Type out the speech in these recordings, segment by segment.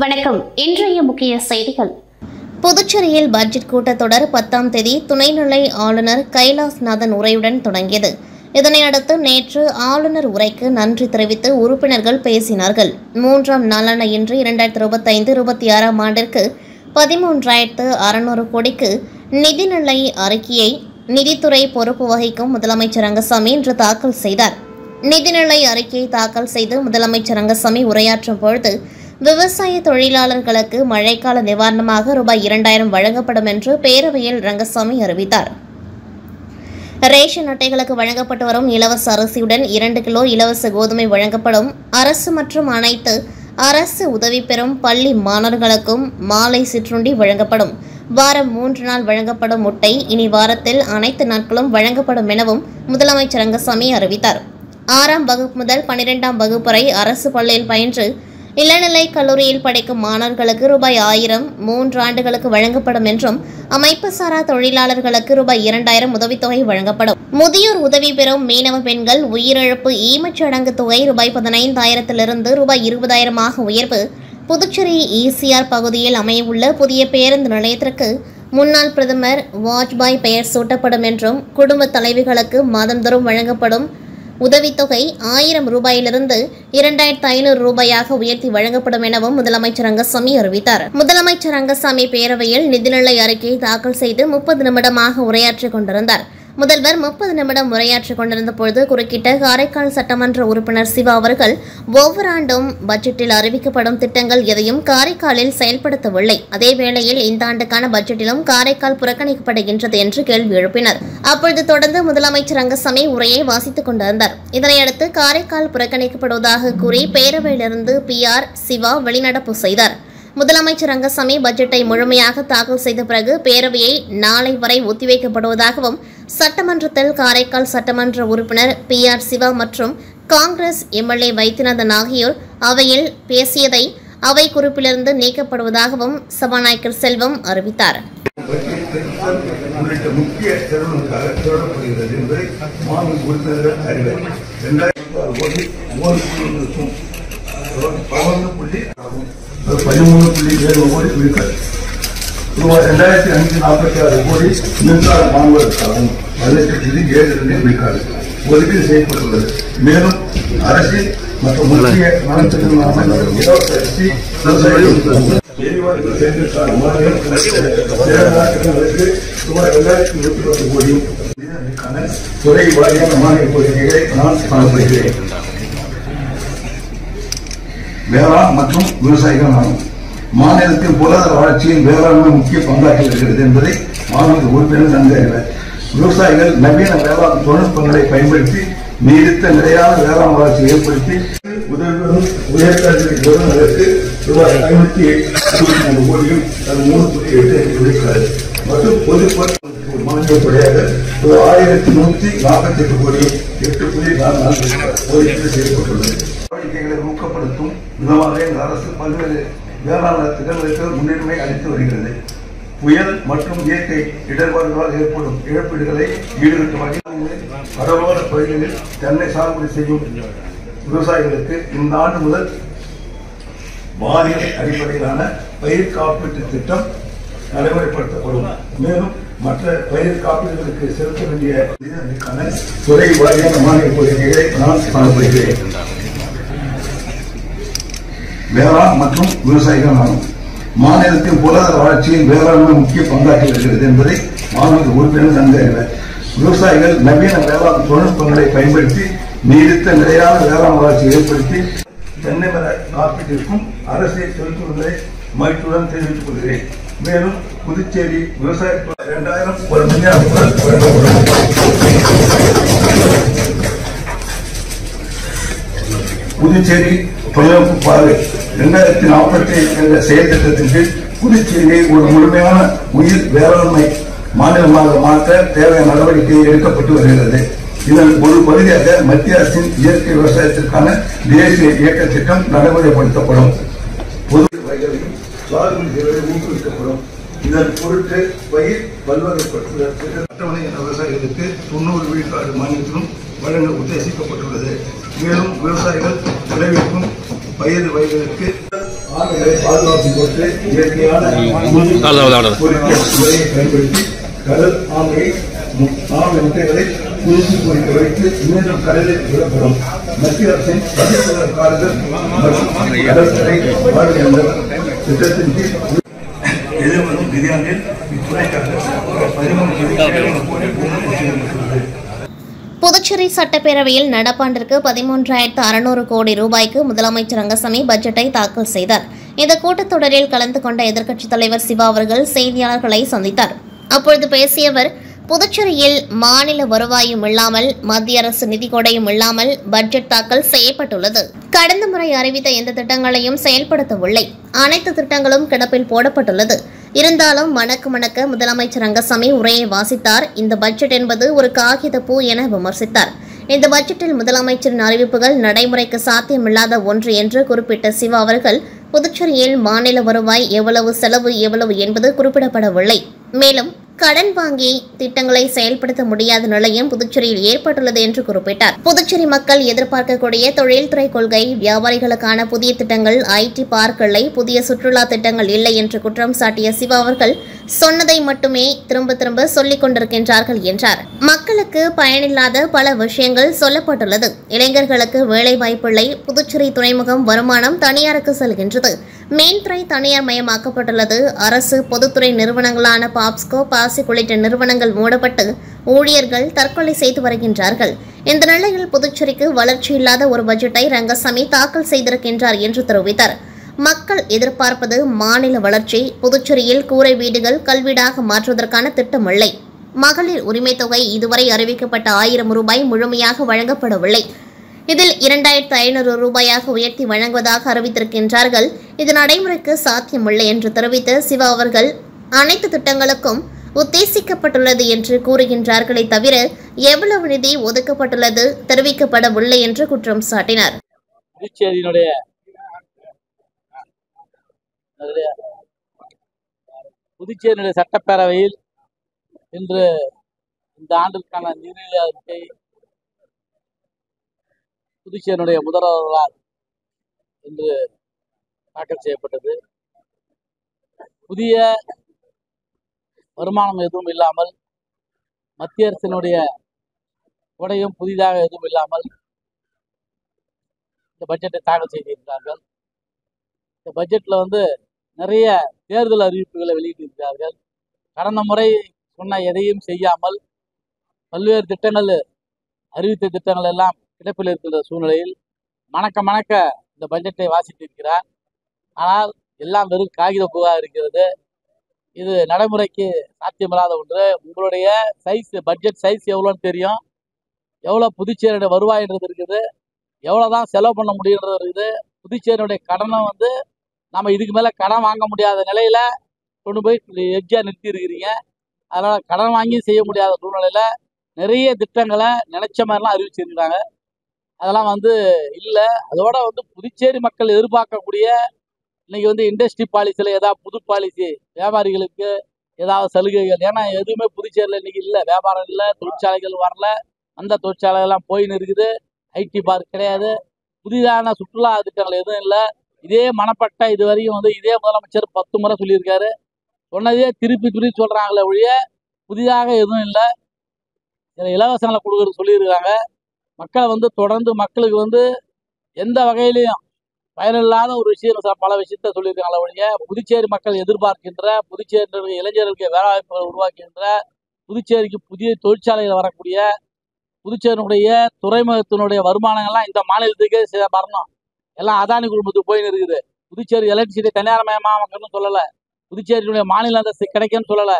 வணக்கம். இன்றைய முக்கிய செய்திகள். புதுச்சேரியில் பட்ஜெட் கூட்டத்தொடர் 10ஆம் தேதி துணைநிலை ஆளுநர் கைலாஸ்நாதன் உரையுடன் தொடங்கியது. இதனையடுத்து நேற்று ஆளுநர் உரைக்கு நன்றி தெரிவித்து உறுப்பினர்கள் பேசினார்கள். 3ஆம் நாளான இன்று 2025-26ஆம் ஆண்டிற்கு 13,600 கோடிக்கு நிதிநிலை அறிக்கையை நிதித்துறை பொறுப்பு வகிக்கும் முதலமைச்சர் ரங்கசாமி இன்று தாக்கல் செய்தார். நிதிநிலை அறிக்கையை தாக்கல் செய்து முதலமைச்சர் ரங்கசாமி உரையாற்றும் பொழுது விவசாய தொழிலாளர்களுக்கு மழைக்கால நிவாரணமாக ரூபாய் 2,000 வழங்கப்படும் என்று பேரவையில் ரங்கசாமி அறிவித்தார். ரேஷன் அட்டைகளுக்கு வழங்கப்பட்டு வரும் இலவச அரிசியுடன் 2 கிலோ இலவச கோதுமை வழங்கப்படும். அரசு மற்றும் அனைத்து அரசு உதவி பெறும் பள்ளி மாணவர்களுக்கும் மாலை சிற்றுண்டி வழங்கப்படும். வாரம் 3 நாள் வழங்கப்படும் முட்டை இனி வாரத்தில் அனைத்து நாட்களும் வழங்கப்படும் எனவும் முதலமைச்சர் ரங்கசாமி அறிவித்தார். 6ஆம் வகுப்பு முதல் 12ஆம் வகுப்பு வரை அரசு பள்ளியில் பயின்று இளநிலை கல்லூரியில் படிக்கும் மாணவர்களுக்கு ரூபாய் 1,000 3 ஆண்டுகளுக்கு வழங்கப்படும் என்றும் அமைப்பு சாரா தொழிலாளர்களுக்கு ரூபாய் 2,000 உதவித்தொகை வழங்கப்படும். முதியோர் உதவி பெறும் மீனவ பெண்கள் உயிரிழப்பு ஈமச்சடங்கு தொகை ரூபாய் 15,000 ரூபாய் 20,000 உயர்வு. புதுச்சேரி ஈசிஆர் பகுதியில் அமையவுள்ள புதிய பேருந்து நிலையத்திற்கு முன்னாள் பிரதமர் வாஜ்பாய் பெயர் சூட்டப்படும் என்றும் குடும்ப தலைவிகளுக்கு மாதந்தோறும் வழங்கப்படும் உதவித்தொகை 1,000 ரூபாயிலிருந்து 2,500 ரூபாயாக உயர்த்தி வழங்கப்படும் எனவும் முதலமைச்சர் ரங்கசாமி அறிவித்தார். முதலமைச்சர் ரங்கசாமி பேரவையில் நிதிநிலை அறிக்கையை தாக்கல் செய்து 30 நிமிடமாக உரையாற்றிக் கொண்டிருந்தார். முதல்வர் 30 நிமிடம் உரையாற்றிக் கொண்டிருந்த பொழுது குறுக்கிட்ட காரைக்கால் சட்டமன்ற உறுப்பினர் சிவா அவர்கள் ஒவ்வொரு ஆண்டும் பட்ஜெட்டில் அறிவிக்கப்படும் திட்டங்கள் எதையும் காரைக்காலில் செயல்படுத்தவில்லை. அதே வேளையில் இந்த ஆண்டுக்கான பட்ஜெட்டிலும் காரைக்கால் புறக்கணிக்கப்படுகின்றது என்று கேள்வி எழுப்பினர். அப்பொழுது தொடர்ந்து முதலமைச்சர் ரங்கசாமி உரையை வாசித்துக் கொண்டிருந்தார். இதனையடுத்து காரைக்கால் புறக்கணிக்கப்படுவதாக கூறி பேரவையிலிருந்து PR சிவா வெளிநடப்பு செய்தார். முதலமைச்சர் ரங்கசாமி பட்ஜெட்டை முழுமையாக தாக்கல் செய்த பிறகு பேரவையை நாளை வரை ஒத்திவைக்கப்படுவதாகவும் சட்டமன்றத்தில் காரைக்கால் சட்டமன்ற உறுப்பினர் PR சிவா மற்றும் காங்கிரஸ் MLA வைத்தியநாதன் ஆகியோர் அவையில் பேசியதை அவை குறிப்பிலிருந்து நீக்கப்படுவதாகவும் சபாநாயகர் செல்வம் அறிவித்தார். ரூபாய் 2,546 கோடி மின்சார வாங்குவதற்காகவும் 1,07,000 விழுக்காடு ஒதுக்கீடு செய்யப்பட்டுள்ளது. மேலும் அரசின் மற்றும் முக்கிய நலத்திட்டங்களான இலவச அரிசி, எரிவாயு சேர்ந்திருக்கான ரூபாய் 2,110 கோடியும் துறை வாரியான மானிய கோரிக்கைகளை நான் காணப்படுகிறேன். வேளாண் மற்றும் விவசாயிகள் ஆகும் மாநிலத்தின் பொருளாதார வளர்ச்சியில் வேளாண்மை முக்கிய பங்காற்றி வருகிறது என்பதை மாநில உறுப்பினர் நன்கு அறிவர். விவசாயிகள் நவீன வேளாண் தொழில்நுட்பங்களை பயன்படுத்தி நீடித்த நிலையான வேளாண் வளர்ச்சியை ஏற்படுத்தி உதவி உயர்கல்வி நிறுவனங்களுக்கு ரூபாய் 563 கோடியும் 3.85 விழுக்காடு மற்றும் பொதுப்பொருள் மானியப்படியாக 1,148 கோடியும் 8.44 ஒதுக்கீடு செய்யப்பட்டுள்ளது. நடவடிக்கைகளை ஊக்கப்படுத்தும் விதமாக இந்த அரசு பல்வேறு வேளாண் திட்டங்களுக்கு முன்னுரிமை அளித்து வருகிறது. புயல் மற்றும் இயற்கை இடர்பாடுகளால் ஏற்படும் இழப்பீடுகளை ஈடுகட்டும் வகையில் கடலோர பகுதிகளில் தென்னை சாகுபடி செய்யும் விவசாயிகளுக்கு இந்த ஆண்டு முதல் வானிலை அடிப்படையிலான பயிர் காப்பீட்டு திட்டம் நடைமுறைப்படுத்தப்படும். மேலும் மற்ற பயிர் காப்பீடுகளுக்கு செலுத்த வேண்டிய துறை வாரியான மானிய கோரிக்கைகளை நான் காணப்படுகிறேன். வேளாண் மற்றும் விவசாயிகள் ஆகும் மாநிலத்தின் பொருளாதார வளர்ச்சியில் வேளாண்மை முக்கிய பங்காற்றி வருகிறது என்பதை மாநில உறுப்பினர் நன்கு அறிவர். விவசாயிகள் நவீன வேளாண் தொழில்நுட்பங்களை பயன்படுத்தி நீடித்த நிலையான வேளாண் வளர்ச்சியை ஏற்படுத்தி தென்னை மர காப்பீட்டிற்கும் அரசை செலுத்துவதை மகிழ்ச்சியுடன் தெரிவித்துக் கொள்கிறேன். மேலும் புதுச்சேரி விவசாய 2,000 ஒரு புதுச்சேரி தொழில்நுட்ப பார்வை 2045 என்ற செயல் திட்டத்தின் கீழ் புதுச்சேரியை ஒரு முழுமையான உயிர் வேளாண்மை மாநிலமாக மாற்ற தேவையான நடவடிக்கை எடுக்கப்பட்டு வருகிறது. இதன் ஒரு பகுதியாக மத்திய அரசின் இயற்கை விவசாயத்திற்கான தேசிய இயக்க திட்டம் நடைமுறைப்படுத்தப்படும். பொது வகைகளையும் சாகுபடி செய்வதை ஊக்குவிக்கப்படும். இதன் பொருட்டு பயிர் பல்வகைப்படுத்துதல் அட்டவணை விவசாயிகளுக்கு 90 விழுக்காடு மானியத்திலும் வழங்க உத்தேசிக்கப்பட்டுள்ளது. மேலும் விவசாயிகள் விளைவிக்கும் பயிர் வகைகளுக்கு ஆண்டுகளை பாதுகாக்கும் பொருட்டு இயற்கையான முறையை பயன்படுத்தி கடல் ஆமை முட்டைகளை குளிர்ச்சி பொறிக்க வைத்து மீண்டும் கடலில் விடப்படும். மத்திய அரசின் காடுகள் மற்றும் கடற்கரை வாழ்வியல் திட்டத்தின் கீழ் எதிர்வரும் நிதியாண்டில் இத்துறைக்காக 13 கோடி புதுச்சேரி சட்டப்பேரவையில் நடப்பாண்டிற்கு 13,600 கோடி ரூபாய்க்கு முதலமைச்சர் ரங்கசாமி பட்ஜெட்டை தாக்கல் செய்தார். இந்த கூட்டத்தொடரில் கலந்து கொண்ட எதிர்க்கட்சித் தலைவர் சிவா அவர்கள் செய்தியாளர்களை சந்தித்தார். அப்பொழுது பேசிய அவர், புதுச்சேரியில் மாநில வருவாயும் இல்லாமல் மத்திய அரசு நிதி கொடையும் இல்லாமல் பட்ஜெட் தாக்கல் செய்யப்பட்டுள்ளது. கடந்த முறை அறிவித்த எந்த திட்டங்களையும் செயல்படுத்தவில்லை. அனைத்து திட்டங்களும் கிடப்பில் போடப்பட்டுள்ளது. இருந்தாலும் மணக்க முதலமைச்சர் ரங்கசாமி உரையை வாசித்தார். இந்த பட்ஜெட் என்பது ஒரு காகித பூ என விமர்சித்தார். இந்த பட்ஜெட்டில் முதலமைச்சரின் அறிவிப்புகள் நடைமுறைக்கு சாத்தியமில்லாத ஒன்று என்று குறிப்பிட்ட சிவா அவர்கள், புதுச்சேரியில் மாநில வருவாய் எவ்வளவு, செலவு எவ்வளவு என்பது குறிப்பிடப்படவில்லை. மேலும் கடன் வாங்கி திட்டங்களை செயல்படுத்த முடியாத நிலையும் புதுச்சேரியில் ஏற்பட்டுள்ளது என்று குறிப்பிட்டார். புதுச்சேரி மக்கள் எதிர்பார்க்கக்கூடிய தொழில்துறை கொள்கை, வியாபாரிகளுக்கான புதிய திட்டங்கள், ஐடி பார்க் இல்லை, புதிய சுற்றுலா திட்டங்கள் இல்லை என்று குற்றம் சாட்டிய சிவா அவர்கள், சொன்னதை மட்டுமே திரும்ப சொல்லிக் கொண்டிருக்கின்றார்கள் என்றார். மக்களுக்கு பயனில்லாத பல விஷயங்கள் சொல்லப்பட்டுள்ளது. இளைஞர்களுக்கு வேலை வாய்ப்பில்லை. புதுச்சேரி துறைமுகம் வருமானம் தனியாருக்கு செல்கின்றது. மீன்துறை தனியார் மயமாக்கப்பட்டுள்ளது. அரசு பொதுத்துறை நிறுவனங்களான பாப்ஸ்கோ, பாசிக் உள்ளிட்ட நிறுவனங்கள் மூடப்பட்டு ஊழியர்கள் தற்கொலை செய்து வருகின்றார்கள். இந்த நிலையில் புதுச்சேரிக்கு வளர்ச்சி இல்லாத ஒரு பட்ஜெட்டை ரங்கசாமி தாக்கல் செய்திருக்கின்றார் என்று தெரிவித்தார். மக்கள் எதிர்பார்ப்பது மாநில வளர்ச்சி. புதுச்சேரியில் கூரை வீடுகள் கல்வீடாக மாற்றுவதற்கான திட்டம் இல்லை. மகளிர் உரிமை தொகை இதுவரை அறிவிக்கப்பட்ட 1000 ரூபாய் முழுமையாக வழங்கப்படவில்லை. இதில் 2500 ரூபாயாக உயர்த்தி வழங்குவதாக அறிவித்திருக்கின்றார்கள். இது நடைமுறைக்கு சாத்தியமில்லை என்று தெரிவித்த சிவா அவர்கள், அனைத்து திட்டங்களுக்கும் உத்தேசிக்கப்பட்டுள்ளது என்று கூறுகின்றார்களே தவிர எவ்வளவு நிதி ஒதுக்கப்பட்டுள்ளது தெரிவிக்கப்படவில்லை என்று குற்றம் சாட்டினார். புதுச்சேரியினுடைய சட்டப்பேரவையில் இன்று இந்த ஆண்டிற்கான நிதி அறிக்கை புதுச்சேரியினுடைய முதல்வரால் இன்று தாக்கல் செய்யப்பட்டது. புதிய வருமானம் எதுவும் இல்லாமல், மத்திய அரசினுடைய கொடையும் புதிதாக எதுவும் இல்லாமல் இந்த பட்ஜெட்டை தாக்கல் செய்திருக்கிறார்கள். இந்த பட்ஜெட்டில் நிறைய தேர்தல் அறிவிப்புகளை வெளியிட்டிருக்கிறார்கள். கடந்த முறை சொன்ன எதையும் செய்யாமல் பல்வேறு திட்டங்கள், அறிவித்த திட்டங்கள் எல்லாம் கிடப்பில் இருக்கின்ற சூழ்நிலையில் மணக்க இந்த பட்ஜெட்டை வாசித்திருக்கிறார். ஆனால் எல்லாம் வெறும் காகித பூவாக இருக்கிறது. இது நடைமுறைக்கு சாத்தியமில்லாத ஒன்று. உங்களுடைய சைஸ், பட்ஜெட் சைஸ் எவ்வளோன்னு தெரியும். எவ்வளோ புதுச்சேரியுடைய வருவாயின்றது இருக்குது, எவ்வளோதான் செலவு பண்ண முடியுன்றது இருக்குது. புதுச்சேரியுடைய கடனை நம்ம இதுக்கு மேலே கடன் வாங்க முடியாத நிலையில கொண்டு போய் எட்ஜாக நிறுத்தி இருக்கிறீங்க. அதனால் கடன் வாங்கி செய்ய முடியாத சூழ்நிலையில் நிறைய திட்டங்களை நினைச்ச மாதிரிலாம் அறிவிச்சிருக்கிறாங்க. அதெல்லாம் இல்லை. அதோட புதுச்சேரி மக்கள் எதிர்பார்க்கக்கூடிய இன்னைக்கு இண்டஸ்ட்ரி பாலிசியில் ஏதாவது புது பாலிசி, வியாபாரிகளுக்கு ஏதாவது சலுகைகள், ஏன்னா எதுவுமே புதுச்சேரியில் இன்னைக்கு இல்லை. வியாபாரம் இல்லை, தொழிற்சாலைகள் வரல, அந்த தொழிற்சாலைகள்லாம் போயின்னு இருக்குது. ஐடி பார்க் கிடையாது, புதிதான சுற்றுலா திட்டங்கள் எதுவும் இல்லை. இதே மனப்பட்ட இதுவரையும் இதே முதலமைச்சர் 10 முறை சொல்லியிருக்காரு. சொன்னதே திருப்பி சொல்றாங்களே ஒழிய புதிதாக எதுவும் இல்லை. இலவசங்களை கொடுக்குறது சொல்லியிருக்காங்க. மக்களை தொடர்ந்து மக்களுக்கு எந்த வகையிலையும் பயனில்லாத ஒரு விஷயம், பல விஷயத்த சொல்லியிருக்காங்களே ஒழிய புதுச்சேரி மக்கள் எதிர்பார்க்கின்ற, புதுச்சேரி இளைஞர்களுக்கு வேலை வாய்ப்புகளை உருவாக்குகின்ற, புதுச்சேரிக்கு புதிய தொழிற்சாலைகள் வரக்கூடிய, புதுச்சேரியினுடைய துறைமுகத்தினுடைய வருமானங்கள்லாம் இந்த மாநிலத்துக்கே வரணும். எல்லாம் அதானி குடும்பத்துக்கு போயின்னு இருக்குது. புதுச்சேரி எலக்ட்ரிசிட்டி தனியார் மயமாக்கணும்னு சொல்லலை. புதுச்சேரியினுடைய மாநில அந்தஸ்து கிடைக்குன்னு சொல்லலை.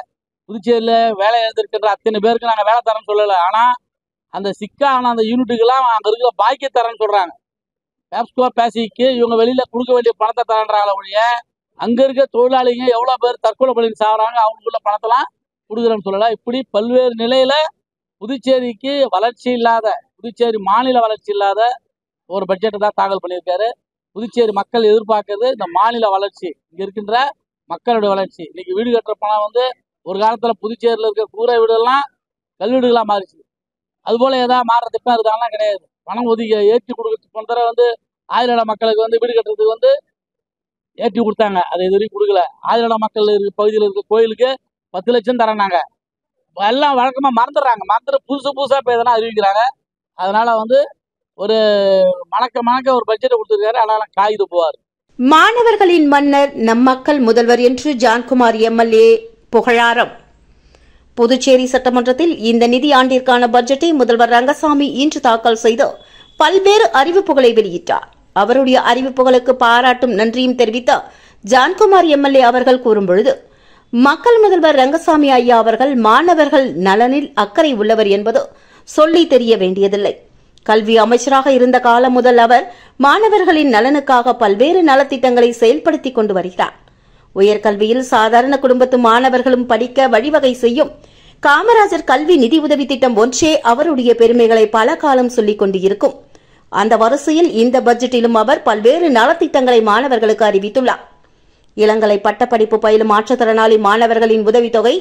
புதுச்சேரியில் வேலை எழுந்திருக்கின்ற அத்தனை பேருக்கு நாங்கள் வேலை தரேன்னு சொல்லலை. ஆனால் அந்த சிக்கான அந்த யூனிட்டுக்கெல்லாம் அங்கே இருக்கிற பாக்கிய தரேன்னு சொல்கிறாங்க. பேப்ஸ்கோ, பேசிக்கு இவங்க வெளியில் கொடுக்க வேண்டிய பணத்தை தரேன்றாங்களே ஒழிய அங்கே இருக்க தொழிலாளிங்க எவ்வளோ பேர் தற்கொலை பண்ணி சாகுறாங்க, அவங்களுக்குள்ள பணத்தெல்லாம் கொடுக்குறேன்னு சொல்லலை. இப்படி பல்வேறு நிலையில் புதுச்சேரிக்கு வளர்ச்சி இல்லாத, புதுச்சேரி மாநில வளர்ச்சி இல்லாத ஒரு பட்ஜெட்டை தான் தாக்கல் பண்ணியிருக்காரு. புதுச்சேரி மக்கள் எதிர்பார்க்கறது இந்த மாநில வளர்ச்சி, இங்கே இருக்கின்ற மக்களுடைய வளர்ச்சி. இன்னைக்கு வீடு கட்டுற பணம் ஒரு காலத்தில் புதுச்சேரியில் இருக்க கூரை வீடுகள்லாம் கல்வீடுகளாக மாறிச்சு. அதுபோல் ஏதாவது மாறுற திட்டம் இருக்காங்கன்னா கிடையாது. பணம் ஒதுக்கி ஏற்றி கொடுக்குறது போன்ற 1000 இட மக்களுக்கு வீடு கட்டுறதுக்கு ஏற்றி கொடுத்தாங்க. அதை இது வரைக்கும் கொடுக்கல. ஆதிநாட மக்கள் இருக்க பகுதியில் இருக்க கோயிலுக்கு 10 லட்சம் தரேன்னாங்க. எல்லாம் வழக்கமாக மறந்துட்டு புதுசாக இப்போ எதனா அறிவிக்கிறாங்க. அதனால ஒரு மணக்க ஒரு பட்ஜெட்டை கொடுத்துருக்காரு. அதனால காகித போவார். மாணவர்களின் மன்னர் நம் மக்கள் முதல்வர் என்று ஜான்குமார் எம்எல்ஏ புகழாரம். புதுச்சேரி சட்டமன்றத்தில் இந்த நிதியாண்டிற்கான பட்ஜெட்டை முதல்வர் ரங்கசாமி இன்று தாக்கல் செய்து பல்வேறு அறிவிப்புகளை வெளியிட்டார். அவருடைய அறிவிப்புகளுக்கு பாராட்டும் நன்றியும் தெரிவித்த ஜான்குமார் எம்எல்ஏ அவர்கள் கூறும்பொழுது, மக்கள் முதல்வர் ரங்கசாமி ஐயா அவர்கள் மாணவர்கள் நலனில் அக்கறை உள்ளவர் என்பது சொல்லி தெரிய வேண்டியதில்லை. கல்வி அமைச்சராக இருந்த காலம் முதல் அவர் மாணவர்களின் நலனுக்காக பல்வேறு நலத்திட்டங்களை செயல்படுத்திக் கொண்டு வருகிறார். உயர்கல்வியில் சாதாரண குடும்பத்து மாணவர்களும் படிக்க வழிவகை செய்யும் காமராஜர் கல்வி நிதி உதவி திட்டம் ஒன்றே அவருடைய பெருமைகளை பல காலம் சொல்லிக் கொண்டு இருக்கும். அந்த வரிசையில் இந்த பட்ஜெட்டிலும் அவர் பல்வேறு நலத்திட்டங்களை மாணவர்களுக்கு அறிவித்துள்ளார். இளங்கலை பட்டப்படிப்பு பயிலும் மாற்றுத்திறனாளி மாணவர்களின் உதவித்தொகை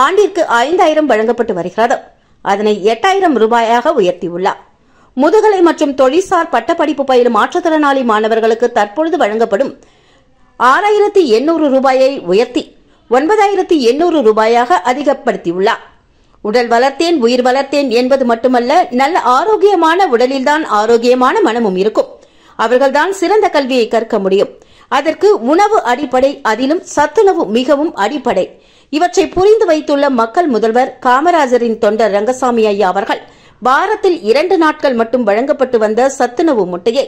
ஆண்டிற்கு 5000 வழங்கப்பட்டு வருகிறது. அதனை 8000 ரூபாயாக உயர்த்தியுள்ளார். முதுகலை மற்றும் தொழிற்சார் பட்டப்படிப்பு பயிலும் மாற்றுத்திறனாளி மாணவர்களுக்கு தற்பொழுது வழங்கப்படும் 6800 ரூபாயை உயர்த்தி 9800 ரூபாயாக அதிகப்படுத்தியுள்ளார். உடல் வளர்த்தேன் உயிர் வளர்த்தேன் என்பது மட்டுமல்ல, நல்ல ஆரோக்கியமான உடலில்தான் ஆரோக்கியமான மனமும் இருக்கும். அவர்கள்தான் சிறந்த கல்வியை கற்க முடியும். அதற்கு உணவு அடிப்படை, அதிலும் சத்துணவு மிகவும் அடிப்படை. இவற்றை புரிந்து வைத்துள்ள மக்கள் முதல்வர் காமராஜரின் தொண்டர் ரங்கசாமி ஐயா அவர்கள் வாரத்தில் 2 நாட்கள் மட்டும் வழங்கப்பட்டு வந்த சத்துணவு முட்டையை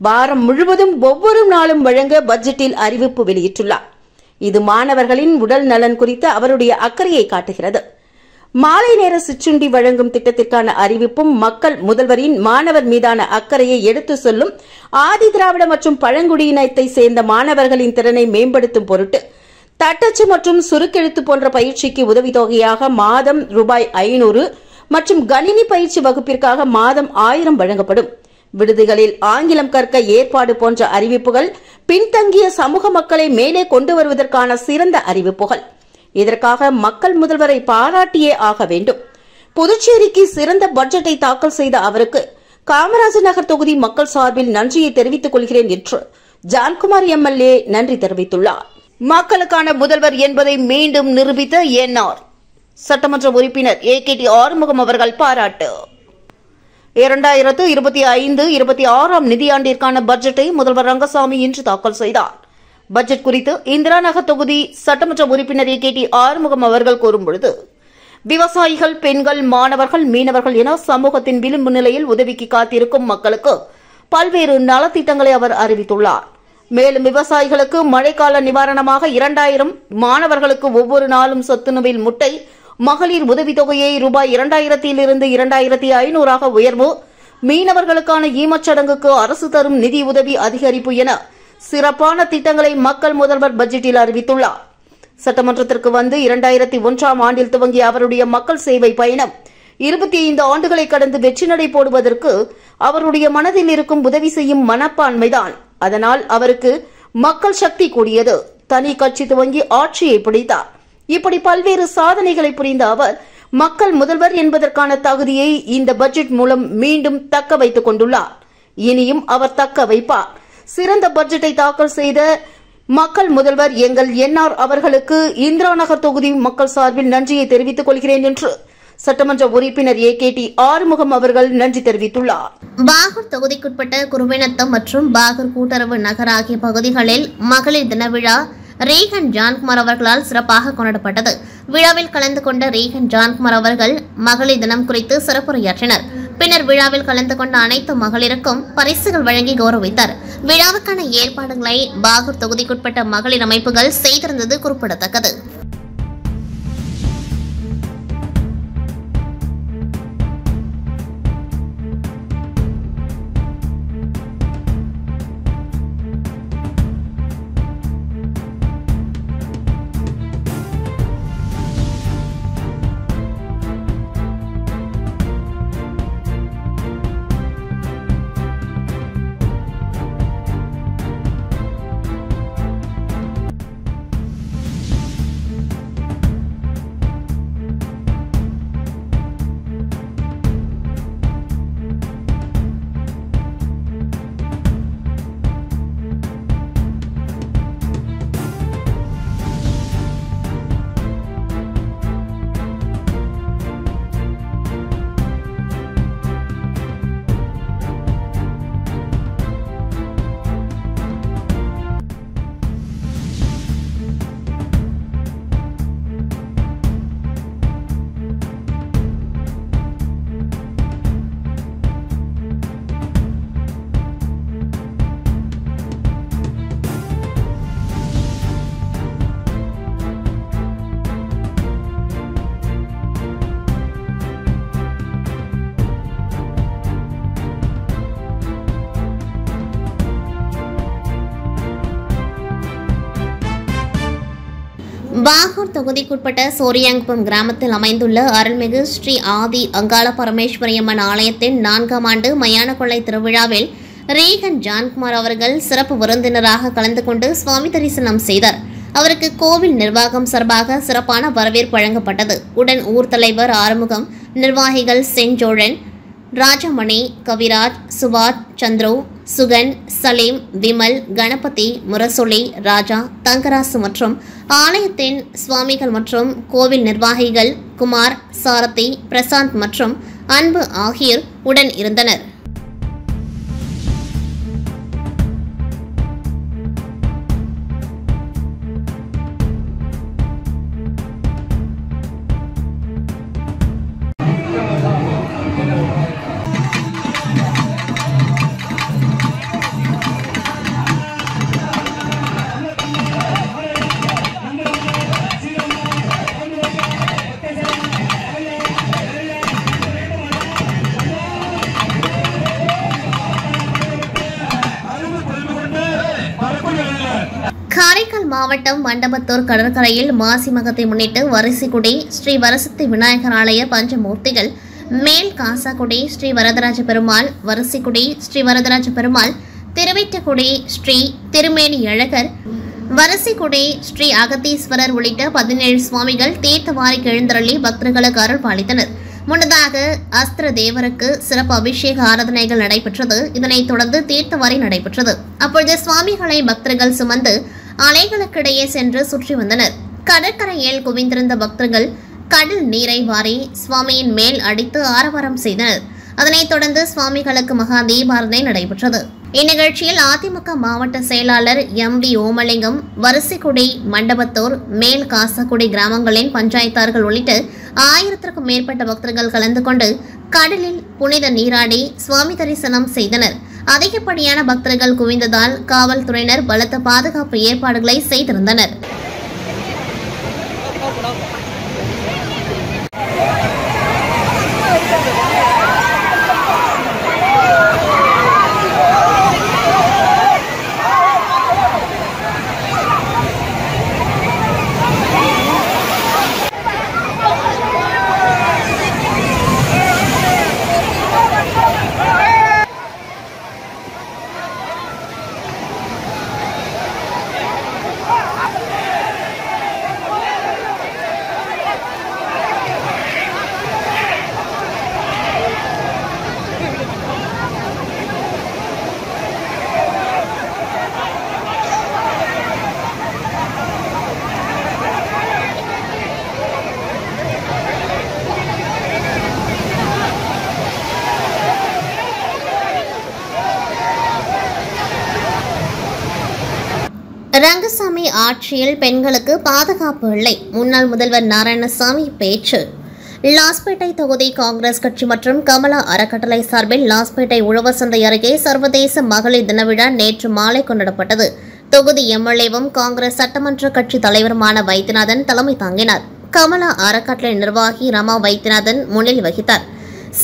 வாரம் முழுவதும் ஒவ்வொரு நாளும் வழங்க பட்ஜெட்டில் அறிவிப்பு வெளியிட்டுள்ளார். இது மாணவர்களின் உடல் நலன் குறித்த அவருடைய அக்கறையை காட்டுகிறது. மாலை நேர சிற்றுண்டி வழங்கும் திட்டத்திற்கான அறிவிப்பும் மக்கள் முதல்வரின் மாணவர் மீதான அக்கறையை எடுத்து சொல்லும். ஆதி திராவிட மற்றும் பழங்குடியினத்தை சேர்ந்த மாணவர்களின் திறனை மேம்படுத்தும் பொருட்டு தட்டச்சு மற்றும் சுருக்கெழுத்து போன்ற பயிற்சிக்கு உதவித்தொகையாக மாதம் ரூபாய் 500 மற்றும் கணினி பயிற்சி வகுப்பிற்காக மாதம் 1000 வழங்கப்படும். விடுதிகளில் ஆங்கிலம் கற்க ஏற்பாடு போன்ற அறிவிப்புகள் பின்தங்கிய சமூக மக்களை மேலே கொண்டு வருவதற்கான சிறந்த அறிவிப்புகள். இதற்காக மக்கள் முதல்வரை பாராட்டியே ஆக வேண்டும். புதுச்சேரிக்கு சிறந்த பட்ஜெட்டை தாக்கல் செய்த அவருக்கு காமராஜர் நகர் தொகுதி மக்கள் சார்பில் நன்றியை தெரிவித்துக் கொள்கிறேன் என்று ஜான்குமார் எம்எல்ஏ நன்றி தெரிவித்துள்ளார். மக்களுக்கான முதல்வர் என்பதை மீண்டும் நிரூபித்த என்ஆர் சட்டமன்ற உறுப்பினர் AKT ஆறுமுகம் அவர்கள் பாராட்டு. 2025-26 நிதியாண்டிற்கான பட்ஜெட்டை முதல்வர் ரங்கசாமி இன்று தாக்கல் செய்தார். பட்ஜெட் குறித்து இந்திரா நகர் தொகுதி சட்டமன்ற உறுப்பினர் AKT ஆறுமுகம் அவர்கள் கூறும்பொழுது, விவசாயிகள், பெண்கள், மாணவர்கள், மீனவர்கள் என சமூகத்தின் விளிம்பு நிலையில் உதவிக்கு காத்திருக்கும் மக்களுக்கு பல்வேறு நலத்திட்டங்களை அவர் அறிவித்துள்ளார். மேலும் விவசாயிகளுக்கு மழைக்கால நிவாரணமாக 2000, மாணவர்களுக்கு ஒவ்வொரு நாளும் சத்துணவில் முட்டை, மகளிர் உதவித்தொகையை ரூபாய் 2000 2500 உயர்வு, மீனவர்களுக்கான ஈமச்சடங்குக்கு அரசு தரும் நிதி உதவி அதிகரிப்பு என சிறப்பான திட்டங்களை மக்கள் முதல்வர் பட்ஜெட்டில் அறிவித்துள்ளார். சட்டமன்றத்திற்கு வந்து 2001ஆம் ஆண்டில் துவங்கிய அவருடைய மக்கள் சேவை பயணம் 25 ஆண்டுகளை கடந்து வெற்றி நடை போடுவதற்கு அவருடைய மனதில் இருக்கும் உதவி செய்யும் மனப்பான்மைதான். அதனால் அவருக்கு மக்கள் சக்தி கூடியது. தனி கட்சி துவங்கி ஆட்சியை பிடித்தார். இப்படி பல்வேறு சாதனைகளை புரிந்த அவர் மக்கள் முதல்வர் என்பதற்கான தகுதியை இந்த பட்ஜெட் மூலம் மீண்டும் தக்க வைத்துக் கொண்டுள்ளார். இனியும் அவர் தக்க வைப்பார். சிறந்த பட்ஜெட்டை தாக்கல் செய்த மக்கள் முதல்வர் எங்கள் என்ஆர் அவர்களுக்கு இந்திரா நகர் தொகுதி மக்கள் சார்பில் நன்றியை தெரிவித்துக் கொள்கிறேன் என்று சட்டமன்ற உறுப்பினர் AKT ஆறுமுகம் அவர்கள் நன்றி தெரிவித்துள்ளார். பாகூர் தொகுதிக்குட்பட்ட குருவினத்தம் மற்றும் பாகூர் கூட்டுறவு நகர் ஆகிய பகுதிகளில் மகளிர் தின விழா ரீகன் ஜான்குமார் அவர்களால் சிறப்பாக கொண்டாடப்பட்டது. விழாவில் கலந்து கொண்ட ரீகன் ஜான்குமார் அவர்கள் மகளிர் தினம் குறித்து சிறப்புரையாற்றினர். பின்னர் விழாவில் கலந்து கொண்ட அனைத்து மகளிருக்கும் பரிசுகள் வழங்கி கௌரவித்தார். விழாவுக்கான ஏற்பாடுகளை பாகூர் தொகுதிக்குட்பட்ட மகளிர் அமைப்புகள் செய்திருந்தது குறிப்பிடத்தக்கது. பாகூர் தொகுதிக்குட்பட்ட சோரியாங்குப்பம் கிராமத்தில் அமைந்துள்ள அருள்மிகு ஸ்ரீ ஆதி அங்காள பரமேஸ்வரியம்மன் ஆலயத்தின் 4ஆம் ஆண்டு மயான கொள்ளை திருவிழாவில் ரீகன் ஜான்குமார் அவர்கள் சிறப்பு விருந்தினராக கலந்து கொண்டு சுவாமி தரிசனம் செய்தார். அவருக்கு கோவில் நிர்வாகம் சார்பாக சிறப்பான வரவேற்பு வழங்கப்பட்டது. உடன் ஊர் தலைவர் ஆறுமுகம், நிர்வாகிகள் செஞ்சோழன், ராஜமணி, கவிராஜ், சுபாத், சந்திரு, சுகன், சலீம், விமல், கணபதி, முரசொலி, ராஜா, தங்கராசு மற்றும் ஆலயத்தின் சுவாமிகள் மற்றும் கோவில் நிர்வாகிகள் குமார், சாரதி, பிரசாந்த் மற்றும் அன்பு ஆகியோர் உடன் இருந்தனர். காரைக்கால் மாவட்டம் மண்டபத்தூர் கடற்கரையில் மாசி மகத்தை முன்னிட்டு வரிசைக்குடி ஸ்ரீ வரசக்தி விநாயகர் ஆலய பஞ்சமூர்த்திகள், மேல் காசாக்குடி ஸ்ரீ வரதராஜ பெருமாள், வரிசைக்குடி ஸ்ரீ வரதராஜ பெருமாள், திருவெட்டக்குடி ஸ்ரீ திருமேனி அழகர், வரிசைக்குடி ஸ்ரீ அகத்தீஸ்வரர் உள்ளிட்ட 17 சுவாமிகள் தீர்த்தவாரிக்கு எழுந்தருளி பக்தர்களுக்கு அருள் பாலித்தனர். முன்னதாக அஸ்திர தேவருக்கு சிறப்பு அபிஷேக ஆராதனைகள் நடைபெற்றது. இதனைத் தொடர்ந்து தீர்த்தவாரி நடைபெற்றது. அப்பொழுது சுவாமிகளை பக்தர்கள் சுமந்து அலைகளுக்கிடையே சென்று சுற்றி வந்தனர். கடற்கரையில் குவிந்திருந்த பக்தர்கள் கடல் நீரை வாரி சுவாமியின் மேல் அடித்து ஆரவாரம் செய்தனர். அதனைத் தொடர்ந்து சுவாமிகளுக்கு மகா தீபாராதனை நடைபெற்றது. இந்நிகழ்ச்சியில் அதிமுக மாவட்ட செயலாளர் MV ஓமலிங்கம், வரிசைக்குடி, மண்டபத்தூர், மேல் காசாக்குடி கிராமங்களின் பஞ்சாயத்தார்கள் உள்ளிட்ட 1000க்கும் மேற்பட்ட பக்தர்கள் கலந்து கொண்டு கடலில் புனித நீராடி சுவாமி தரிசனம் செய்தனர். அதிகப்படியான பக்தர்கள் குவிந்ததால் காவல்துறையினர் பலத்த பாதுகாப்பு ஏற்பாடுகளை செய்திருந்தனர். ரங்கசாமி ஆட்சியில் பெண்களுக்கு பாதுகாப்பு இல்லை, முன்னாள் முதல்வர் நாராயணசாமி பேச்சு. லாஸ்பேட்டை தொகுதி காங்கிரஸ் கட்சி மற்றும் கமலா அறக்கட்டளை சார்பில் லாஸ்பேட்டை உழவர் சந்தை அருகே சர்வதேச மகளிர் தின விழா நேற்று மாலை கொண்டாடப்பட்டது. தொகுதி MLAவும் காங்கிரஸ் சட்டமன்ற கட்சி தலைவருமான வைத்தியநாதன் தலைமை தாங்கினார். கமலா அறக்கட்டளை நிர்வாகி ரமா வைத்தியநாதன் முன்னிலை வகித்தார்.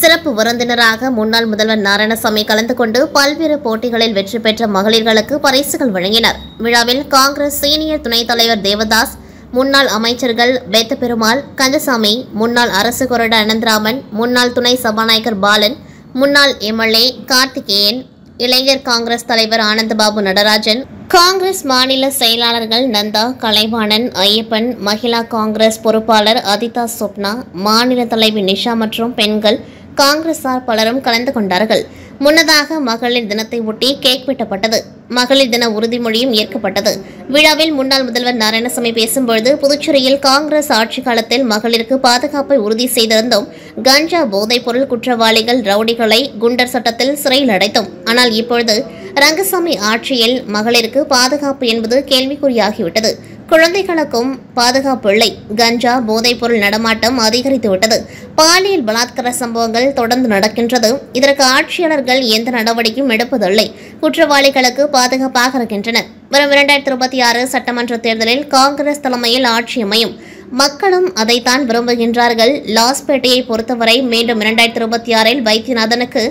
சிறப்பு விருந்தினராக முன்னாள் முதல்வர் நாராயணசாமி கலந்து கொண்டு பல்வேறு போட்டிகளில் வெற்றி பெற்ற மகளிர்களுக்கு பரிசுகள் வழங்கினார். விழாவில் காங்கிரஸ் சீனியர் துணைத் தலைவர் தேவதாஸ், முன்னாள் அமைச்சர்கள் பெத்த பெருமாள், கந்தசாமி, முன்னாள் அரசு கொறடா அனந்தராமன், முன்னாள் துணை சபாநாயகர் பாலன், முன்னாள் MLA கார்த்திகேயன், இளைஞர் காங்கிரஸ் தலைவர் ஆனந்தபாபு நடராஜன், காங்கிரஸ் மாநில செயலாளர்கள் நந்தா, கலைவாணன், ஐயப்பன், மகிழா காங்கிரஸ் பொறுப்பாளர் அதிதா சொப்னா, மாநில தலைவி நிஷா மற்றும் பெண்கள் காங்கிரசார் பலரும் கலந்து கொண்டார்கள். முன்னதாக மகளிர் தினத்தை ஒட்டி கேக் வெட்டப்பட்டது. மகளிர் தின உறுதிமொழியும் ஏற்கப்பட்டது. விழாவில் முன்னாள் முதல்வர் நாராயணசாமி பேசும்பொழுது, புதுச்சேரியில் காங்கிரஸ் ஆட்சி காலத்தில் மகளிருக்கு பாதுகாப்பை உறுதி செய்திருந்தோம். கஞ்சா போதைப் பொருள் குற்றவாளிகள், ரவுடிகளை குண்டர் சட்டத்தில் சிறையில் அடைத்தோம். ஆனால் இப்பொழுது ரங்கசாமி ஆட்சியில் மகளிருக்கு பாதுகாப்பு என்பது கேள்விக்குறியாகிவிட்டது. குழந்தைகளுக்கும் பாதுகாப்பு இல்லை. கஞ்சா போதைப் பொருள் நடமாட்டம் அதிகரித்துவிட்டது. பாலியல் பலாத்கார சம்பவங்கள் தொடர்ந்து நடக்கின்றது. இதற்கு ஆட்சியாளர்கள் எந்த நடவடிக்கையும் எடுப்பதில்லை. குற்றவாளிகளுக்கு பாதுகாப்பாக இருக்கின்றனர். வரும் 2026 சட்டமன்ற தேர்தலில் காங்கிரஸ் தலைமையில் ஆட்சி அமையும். மக்களும் அதைத்தான் விரும்புகின்றார்கள். லாஸ்பேட்டையை பொறுத்தவரை மீண்டும் 2026 வைத்தியநாதனுக்கு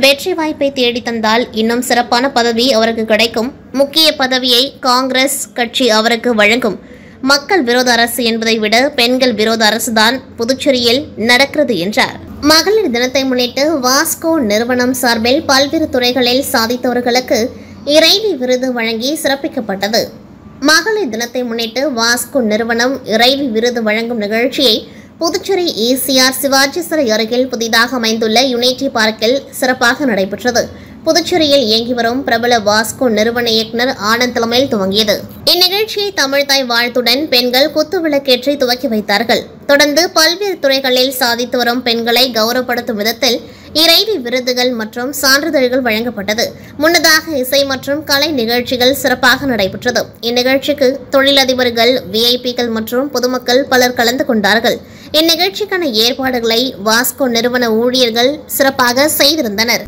வெற்றி வாய்ப்பை தேடி தந்தால் இன்னும் சிறப்பான பதவி அவருக்கு கிடைக்கும். முக்கிய பதவியை காங்கிரஸ் கட்சி அவருக்கு வழங்கும். மக்கள் விரோத அரசு என்பதை விட பெண்கள் விரோத அரசுதான் புதுச்சேரியில் நடக்கிறது என்றார். மகளிர் தினத்தை முன்னிட்டு வாஸ்கோ நிறுவனம் சார்பில் பல்வேறு துறைகளில் சாதித்தவர்களுக்கு இறைவி விருது வழங்கி சிறப்பிக்கப்பட்டது. மகளிர் தினத்தை முன்னிட்டு வாஸ்கோ நிறுவனம் இறைவி விருது வழங்கும் நிகழ்ச்சியை புதுச்சேரி ECR சிவாஜி சிலை அருகில் புதிதாக அமைந்துள்ள யுனிட்டி பார்க்கில் சிறப்பாக நடைபெற்றது. புதுச்சேரியில் இயங்கி வரும் பிரபல வாஸ்கோ நிறுவன இயக்குநர் ஆனந்த் தலைமையில் துவங்கியது. இந்நிகழ்ச்சியை தமிழ்தாய் வாழ்த்துடன் பெண்கள் குத்துவிளக்கேற்றி துவக்கி வைத்தார்கள். தொடர்ந்து பல்வேறு துறைகளில் சாதித்து வரும் பெண்களை கௌரவப்படுத்தும் விதத்தில் இறைவி விருதுகள் மற்றும் சான்றிதழ்கள் வழங்கப்பட்டது. முன்னதாக இசை மற்றும் கலை நிகழ்ச்சிகள் சிறப்பாக நடைபெற்றது. இந்நிகழ்ச்சிக்கு தொழிலதிபர்கள், VIPக்கள் மற்றும் பொதுமக்கள் பலர் கலந்து கொண்டார்கள். இந்நிகழ்ச்சிக்கான ஏற்பாடுகளை வாஸ்கோ நிறுவன ஊழியர்கள் சிறப்பாக செய்திருந்தனர்.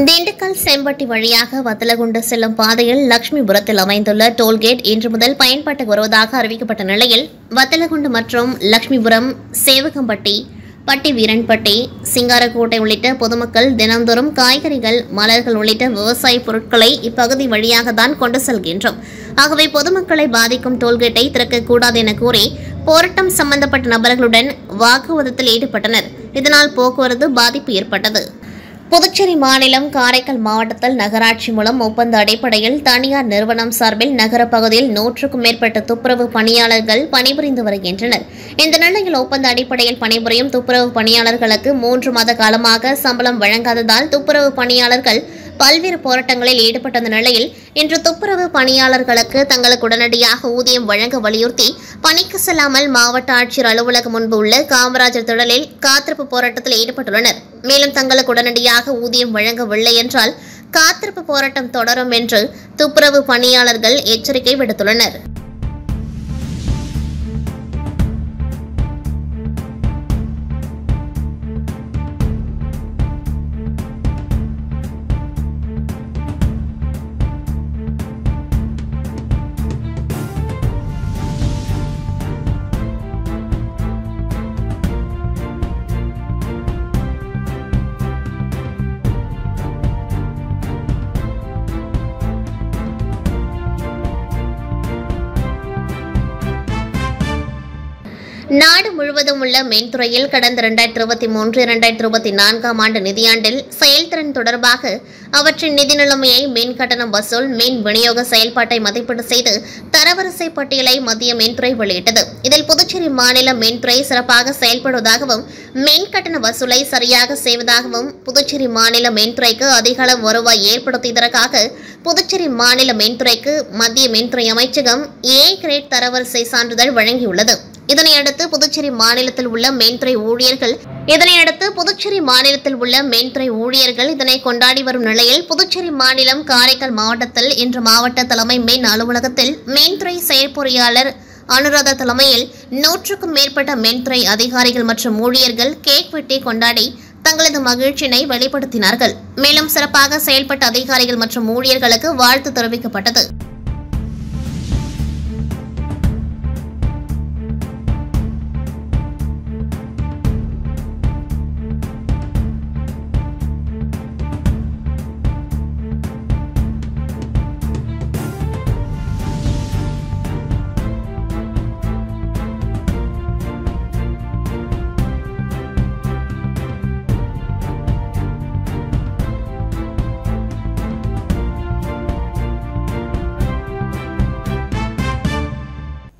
திண்டுக்கல் செம்பட்டி வழியாக வத்தலகுண்டு செல்லும் பாதையில் லட்சுமிபுரத்தில் அமைந்துள்ள டோல்கேட் இன்று முதல் பயன்பாட்டுக்கு வருவதாக அறிவிக்கப்பட்ட நிலையில் வத்தலகுண்டு மற்றும் லட்சுமிபுரம், சேவகம்பட்டி, பட்டி வீரன்பட்டி, சிங்காரக்கோட்டை உள்ளிட்ட பொதுமக்கள் தினந்தோறும் காய்கறிகள், மலர்கள் உள்ளிட்ட விவசாய பொருட்களை இப்பகுதி வழியாக தான் கொண்டு செல்கின்றோம். ஆகவே பொதுமக்களை பாதிக்கும் டோல்கேட்டை திறக்கக்கூடாது என கூறி போராட்டம் சம்பந்தப்பட்ட நபர்களுடன் வாக்குவாதத்தில் ஈடுபட்டனர். இதனால் போக்குவரத்து பாதிப்பு ஏற்பட்டது. புதுச்சேரி மாநிலம் காரைக்கால் மாவட்டத்தில் நகராட்சி மூலம் ஒப்பந்த அடிப்படையில் தனியார் நிறுவனம் சார்பில் நகர பகுதியில் 100க்கும் மேற்பட்ட துப்புரவு பணியாளர்கள் பணிபுரிந்து வருகின்றனர். இந்த நிலையில் ஒப்பந்த அடிப்படையில் பணிபுரியும் துப்புரவு பணியாளர்களுக்கு 3 மாத காலமாக சம்பளம் வழங்காததால் துப்புரவு பணியாளர்கள் பல்வேறு போராட்டங்களில் ஈடுபட்ட நிலையில் இன்று துப்புரவு பணியாளர்களுக்கு தங்களுக்கு உடனடியாக ஊதியம் வழங்க வலியுறுத்தி பணிக்கு செல்லாமல் மாவட்ட ஆட்சியர் அலுவலகம் முன்பு உள்ள காமராஜர் திடலில் காத்திருப்பு போராட்டத்தில் ஈடுபட்டுள்ளனர். மேலும் தங்களுக்கு உடனடியாக ஊதியம் வழங்கவில்லை என்றால் காத்திருப்பு போராட்டம் தொடரும் என்று துப்புரவு பணியாளர்கள் எச்சரிக்கை விடுத்துள்ளனர். நாடு முழுவதும் உள்ள மின்துறையில் கடந்த 2023-2024 ஆண்டு நிதியாண்டில் செயல்திறன் தொடர்பாக அவற்றின் நிதி நிலைமையை, மின் கட்டணம் வசூல், மின் விநியோக செயல்பாட்டை மதிப்பீடு செய்து தரவரிசை பட்டியலை மத்திய மின்துறை வெளியிட்டது. இதில் புதுச்சேரி மாநில மின்துறை சிறப்பாக செயல்படுவதாகவும், மின் கட்டண வசூலை சரியாக செய்வதாகவும், புதுச்சேரி மாநில மின்துறைக்கு அதிக அளவு வருவாய் ஏற்படுத்தியதற்காக புதுச்சேரி மாநில மின்துறைக்கு மத்திய மின்துறை அமைச்சகம் A கிரேட் தரவரிசை சான்றிதழ் வழங்கியுள்ளது. இதனையடுத்து புதுச்சேரி மாநிலத்தில் உள்ள மின்துறை ஊழியர்கள் இதனை கொண்டாடி வரும் நிலையில் புதுச்சேரி மாநிலம் காரைக்கால் மாவட்டத்தில் இன்று மாவட்ட தலைமை மின் அலுவலகத்தில் மின்துறை செயற்பொறியாளர் அனுராதா தலைமையில் 100க்கும் மேற்பட்ட மின்துறை அதிகாரிகள் மற்றும் ஊழியர்கள் கேக் வெட்டி கொண்டாடி தங்களது மகிழ்ச்சியினை வெளிப்படுத்தினார்கள். மேலும் சிறப்பாக செயல்பட்ட அதிகாரிகள் மற்றும் ஊழியர்களுக்கு வாழ்த்து தெரிவிக்கப்பட்டது.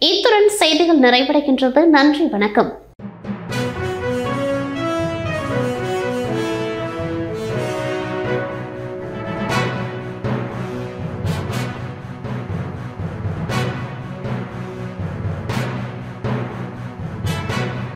இத்துடன் செய்திகள் நிறைவடைகின்றது. நன்றி, வணக்கம்.